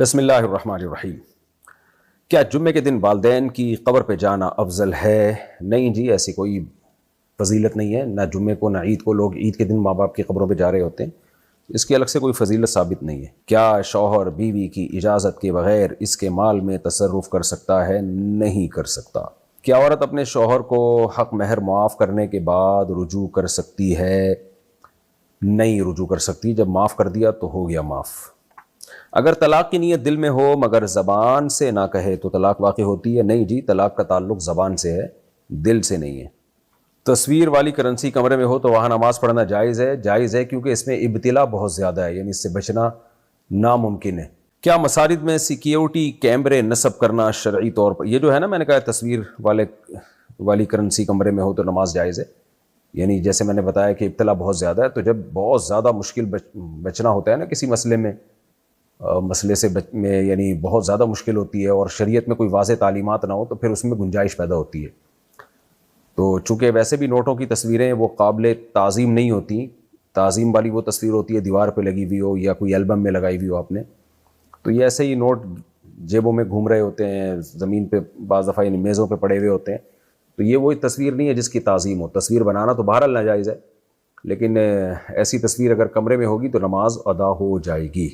بسم اللہ الرحمن الرحیم۔ کیا جمعے کے دن والدین کی قبر پہ جانا افضل ہے؟ نہیں جی، ایسی کوئی فضیلت نہیں ہے، نہ جمعے کو نہ عید کو لوگ عید کے دن ماں باپ کی قبروں پہ جا رہے ہوتے ہیں، اس کی الگ سے کوئی فضیلت ثابت نہیں ہے۔ کیا شوہر بیوی کی اجازت کے بغیر اس کے مال میں تصرف کر سکتا ہے؟ نہیں کر سکتا۔ کیا عورت اپنے شوہر کو حق مہر معاف کرنے کے بعد رجوع کر سکتی ہے؟ نہیں رجوع کر سکتی، جب معاف کر دیا تو ہو گیا معاف۔ اگر طلاق کی نیت دل میں ہو مگر زبان سے نہ کہے تو طلاق واقع ہوتی ہے؟ نہیں جی، طلاق کا تعلق زبان سے ہے، دل سے نہیں ہے۔ تصویر والی کرنسی کمرے میں ہو تو وہاں نماز پڑھنا جائز ہے؟ جائز ہے، کیونکہ اس میں ابتلا بہت زیادہ ہے، یعنی اس سے بچنا ناممکن ہے۔ کیا مساجد میں سیکیورٹی کیمرے نصب کرنا شرعی طور پر، یہ جو ہے نا میں نے کہا تصویر والی کرنسی کمرے میں ہو تو نماز جائز ہے، یعنی جیسے میں نے بتایا کہ ابتلا بہت زیادہ ہے، تو جب بہت زیادہ مشکل بچنا ہوتا ہے نا کسی مسئلے سے میں یعنی بہت زیادہ مشکل ہوتی ہے اور شریعت میں کوئی واضح تعلیمات نہ ہو تو پھر اس میں گنجائش پیدا ہوتی ہے۔ تو چونکہ ویسے بھی نوٹوں کی تصویریں وہ قابل تعظیم نہیں ہوتی، تعظیم والی وہ تصویر ہوتی ہے دیوار پہ لگی ہوئی ہو یا کوئی البم میں لگائی ہوئی ہو آپ نے، تو یہ ایسے ہی نوٹ جیبوں میں گھوم رہے ہوتے ہیں، زمین پہ بعض دفعہ یعنی میزوں پہ پڑے ہوئے ہوتے ہیں، تو یہ وہی تصویر نہیں ہے جس کی تعظیم ہو۔ تصویر بنانا تو بہرحال ناجائز ہے، لیکن ایسی تصویر اگر کمرے میں ہوگی تو نماز ادا ہو جائے گی۔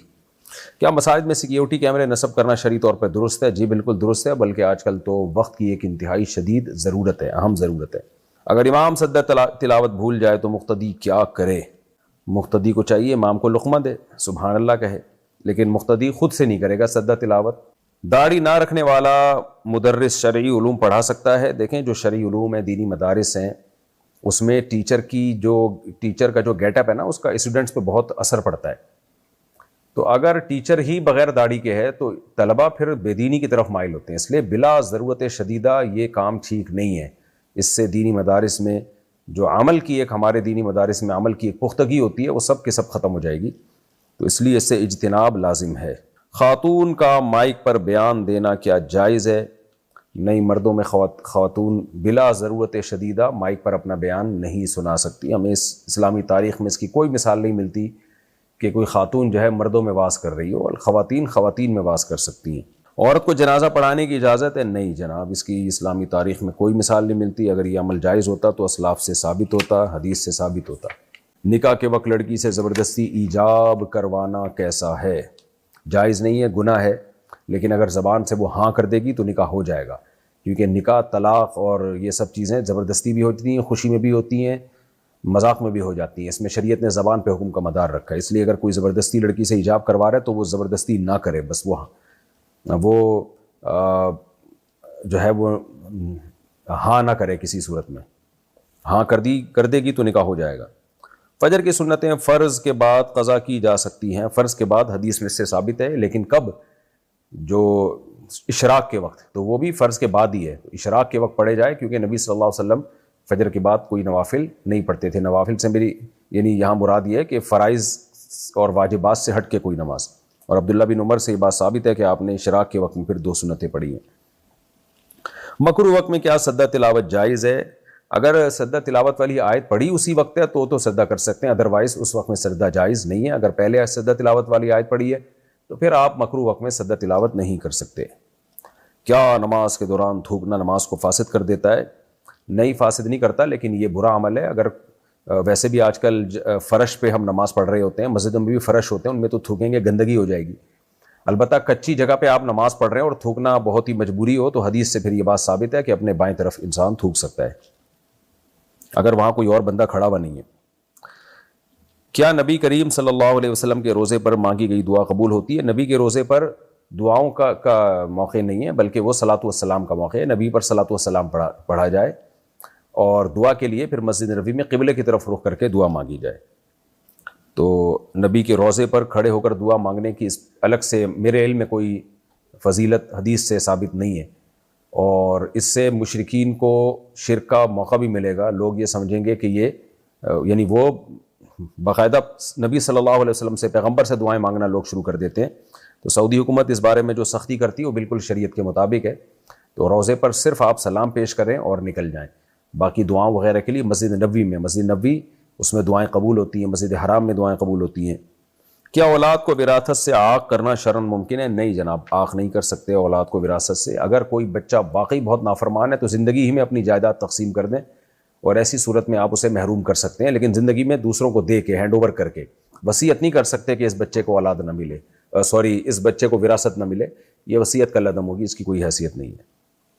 کیا مساجد میں سیکیورٹی کیمرے نصب کرنا شرعی طور پر درست ہے؟ جی بالکل درست ہے، بلکہ آج کل تو وقت کی ایک انتہائی شدید ضرورت ہے، اہم ضرورت ہے۔ اگر امام سجدہ تلاوت بھول جائے تو مقتدی کیا کرے؟ مقتدی کو چاہیے امام کو لقمہ دے، سبحان اللہ کہے، لیکن مقتدی خود سے نہیں کرے گا سجدہ تلاوت۔ داڑھی نہ رکھنے والا مدرس شرعی علوم پڑھا سکتا ہے؟ دیکھیں جو شرعی علوم ہیں، دینی مدارس ہیں، اس میں ٹیچر کا جو گیٹ اپ ہے نا، اس کا اسٹوڈنٹس پہ بہت اثر پڑتا ہے۔ تو اگر ٹیچر ہی بغیر داڑھی کے ہے تو طلبہ پھر بے دینی کی طرف مائل ہوتے ہیں، اس لیے بلا ضرورت شدیدہ یہ کام ٹھیک نہیں ہے۔ اس سے دینی مدارس میں جو ہمارے دینی مدارس میں عمل کی ایک پختگی ہوتی ہے وہ سب کے سب ختم ہو جائے گی، تو اس لیے اس سے اجتناب لازم ہے۔ خاتون کا مائک پر بیان دینا کیا جائز ہے؟ نہیں، مردوں میں خاتون بلا ضرورت شدیدہ مائک پر اپنا بیان نہیں سنا سکتی۔ ہمیں اسلامی تاریخ میں اس کی کوئی مثال نہیں ملتی کہ کوئی خاتون جو ہے مردوں میں واز کر رہی ہو، خواتین میں واز کر سکتی ہیں۔ عورت کو جنازہ پڑھانے کی اجازت ہے؟ نہیں جناب، اس کی اسلامی تاریخ میں کوئی مثال نہیں ملتی۔ اگر یہ عمل جائز ہوتا تو اسلاف سے ثابت ہوتا، حدیث سے ثابت ہوتا۔ نکاح کے وقت لڑکی سے زبردستی ایجاب کروانا کیسا ہے؟ جائز نہیں ہے، گناہ ہے، لیکن اگر زبان سے وہ ہاں کر دے گی تو نکاح ہو جائے گا، کیونکہ نکاح، طلاق اور یہ سب چیزیں زبردستی بھی ہوتی ہیں، خوشی میں بھی ہوتی ہیں، مذاق میں بھی ہو جاتی ہیں۔ اس میں شریعت نے زبان پہ حکم کا مدار رکھا ہے، اس لیے اگر کوئی زبردستی لڑکی سے ایجاب کروا رہا ہے تو وہ زبردستی نہ کرے، بس وہ جو ہے وہ ہاں نہ کرے کسی صورت میں، ہاں کر دے گی تو نکاح ہو جائے گا۔ فجر کی سنتیں فرض کے بعد قضا کی جا سکتی ہیں؟ فرض کے بعد حدیث میں سے ثابت ہے، لیکن کب؟ جو اشراق کے وقت، تو وہ بھی فرض کے بعد ہی ہے، اشراق کے وقت پڑھے جائے، کیونکہ نبی صلی اللہ علیہ وسلم فجر کے بعد کوئی نوافل نہیں پڑھتے تھے۔ نوافل سے میری یعنی یہاں مراد یہ ہے کہ فرائض اور واجبات سے ہٹ کے کوئی نماز، اور عبداللہ بن عمر سے یہ بات ثابت ہے کہ آپ نے اشراق کے وقت میں پھر 2 سنتیں پڑھی ہیں۔ مکروہ وقت میں کیا سجدہ تلاوت جائز ہے؟ اگر سجدہ تلاوت والی آیت پڑھی اسی وقت ہے تو سجدہ کر سکتے ہیں، ادروائز اس وقت میں سجدہ جائز نہیں ہے۔ اگر پہلے سجدہ تلاوت والی آیت پڑھی ہے تو پھر آپ مکروہ وقت میں سجدہ تلاوت نہیں کر سکتے۔ کیا نماز کے دوران تھوکنا نماز کو فاسد کر دیتا ہے؟ نہیں، فاسد نہیں کرتا، لیکن یہ برا عمل ہے۔ اگر ویسے بھی آج کل فرش پہ ہم نماز پڑھ رہے ہوتے ہیں، مسجدوں میں بھی فرش ہوتے ہیں، ان میں تو تھوکیں گے، گندگی ہو جائے گی۔ البتہ کچی جگہ پہ آپ نماز پڑھ رہے ہیں اور تھوکنا بہت ہی مجبوری ہو تو حدیث سے پھر یہ بات ثابت ہے کہ اپنے بائیں طرف انسان تھوک سکتا ہے اگر وہاں کوئی اور بندہ کھڑا ہوا نہیں ہے۔ کیا نبی کریم صلی اللہ علیہ وسلم کے روزے پر مانگی گئی دعا قبول ہوتی ہے؟ نبی کے روزے پر دعاؤں کا موقع نہیں ہے، بلکہ وہ صلاۃ والسلام کا موقع ہے۔ نبی پر صلاۃ والسلام پڑھا جائے اور دعا کے لیے پھر مسجد نبوی میں قبلے کی طرف رخ کر کے دعا مانگی جائے۔ تو نبی کے روزے پر کھڑے ہو کر دعا مانگنے کی الگ سے میرے علم میں کوئی فضیلت حدیث سے ثابت نہیں ہے، اور اس سے مشرکین کو شرک کا موقع بھی ملے گا۔ لوگ یہ سمجھیں گے کہ یہ یعنی وہ باقاعدہ نبی صلی اللہ علیہ وسلم سے، پیغمبر سے دعائیں مانگنا لوگ شروع کر دیتے ہیں۔ تو سعودی حکومت اس بارے میں جو سختی کرتی ہے وہ بالکل شریعت کے مطابق ہے۔ تو روزے پر صرف آپ سلام پیش کریں اور نکل جائیں، باقی دعاؤں وغیرہ کے لیے مسجد نبوی اس میں دعائیں قبول ہوتی ہیں، مسجد حرام میں دعائیں قبول ہوتی ہیں۔ کیا اولاد کو وراثت سے عاق کرنا شرعاً ممکن ہے؟ نہیں جناب، عاق نہیں کر سکتے اولاد کو وراثت سے. اگر کوئی بچہ واقعی بہت نافرمان ہے تو زندگی ہی میں اپنی جائیداد تقسیم کر دیں، اور ایسی صورت میں آپ اسے محروم کر سکتے ہیں، لیکن زندگی میں دوسروں کو دے کے، ہینڈ اوور کر کے وصیت نہیں کر سکتے کہ اس بچے کو اولاد نہ ملے، اس بچے کو وراثت نہ ملے. یہ وصیت کا لدم ہوگی، اس کی کوئی حیثیت نہیں ہے.